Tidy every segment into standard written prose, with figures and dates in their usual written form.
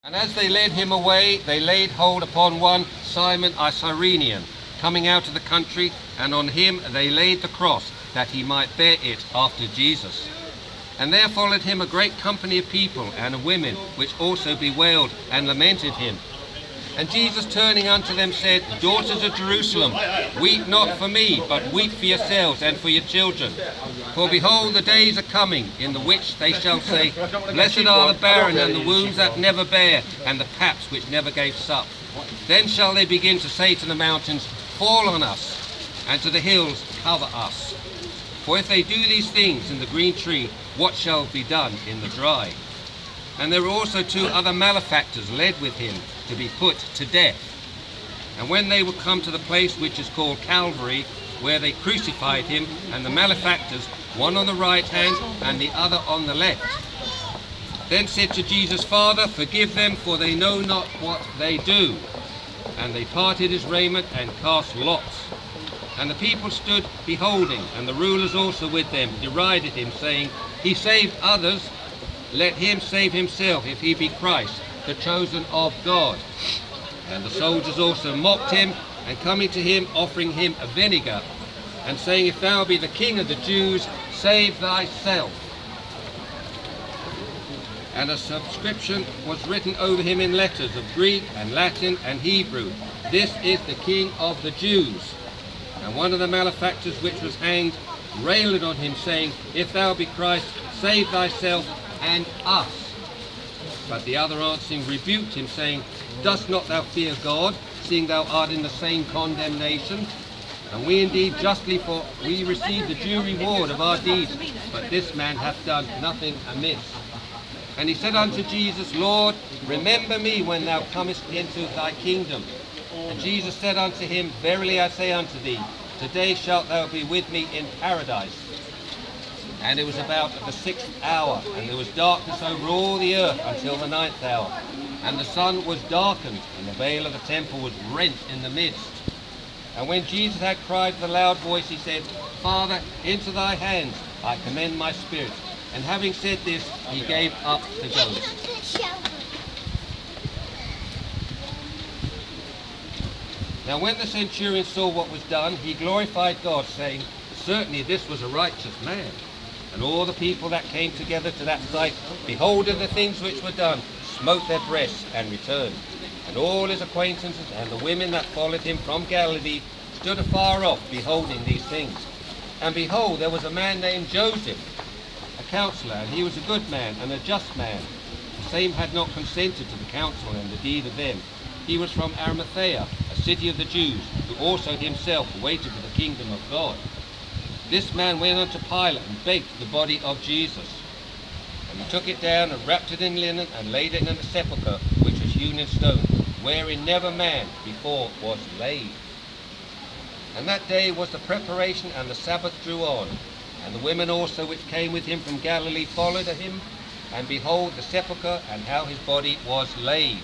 And as they led him away, they laid hold upon one Simon a Cyrenian, coming out of the country, and on him they laid the cross, that he might bear it after Jesus. And there followed him a great company of people and of women, which also bewailed and lamented him. And Jesus turning unto them said, Daughters of Jerusalem, weep not for me, but weep for yourselves and for your children. For behold, the days are coming, in the which they shall say, Blessed are the barren, and the wombs that never bare, and the paps which never gave suck. Then shall they begin to say to the mountains, Fall on us, and to the hills, Cover us. For if they do these things in the green tree, what shall be done in the dry? And there were also 2 other malefactors led with him to be put to death. And when they were come to the place which is called Calvary, where they crucified him, and the malefactors, one on the right hand and the other on the left, then said to Jesus, Father, forgive them, for they know not what they do. And they parted his raiment and cast lots. And the people stood beholding, and the rulers also with them derided him, saying, He saved others, let him save himself, if he be Christ, the chosen of God. And the soldiers also mocked him, and coming to him, offering him a vinegar, and saying, If thou be the King of the Jews, save thyself. And a subscription was written over him in letters of Greek and Latin and Hebrew, This is the King of the Jews. And one of the malefactors which was hanged railed on him, saying, If thou be Christ, save thyself and us. But the other answering rebuked him, saying, Dost not thou fear God, seeing thou art in the same condemnation? And we indeed justly, for we receive the due reward of our deeds, but this man hath done nothing amiss. And he said unto Jesus, Lord, remember me when thou comest into thy kingdom. And Jesus said unto him, Verily I say unto thee, today shalt thou be with me in paradise. And it was about the 6th hour, and there was darkness over all the earth until the 9th hour. And the sun was darkened, and the veil of the temple was rent in the midst. And when Jesus had cried with a loud voice, he said, Father, into thy hands I commend my spirit. And having said this, he gave up the ghost. Now when the centurion saw what was done, he glorified God, saying, Certainly this was a righteous man. And all the people that came together to that sight, beholding the things which were done, smote their breasts and returned. And all his acquaintances and the women that followed him from Galilee stood afar off, beholding these things. And behold, there was a man named Joseph, a counselor, and he was a good man and a just man. The same had not consented to the counsel and the deed of them. He was from Arimathea, a city of the Jews, who also himself waited for the kingdom of God. This man went unto Pilate and begged the body of Jesus. And he took it down and wrapped it in linen and laid it in a sepulchre which was hewn in stone, wherein never man before was laid. And that day was the preparation, and the Sabbath drew on. And the women also which came with him from Galilee followed him, and behold the sepulchre, and how his body was laid.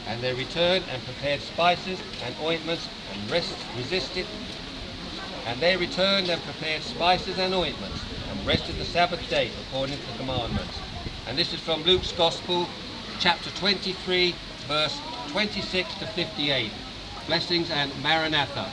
And they returned and prepared spices and ointments, and rested the Sabbath day according to the commandments. And this is from Luke's Gospel, chapter 23, verse 26 to 58. Blessings and Maranatha.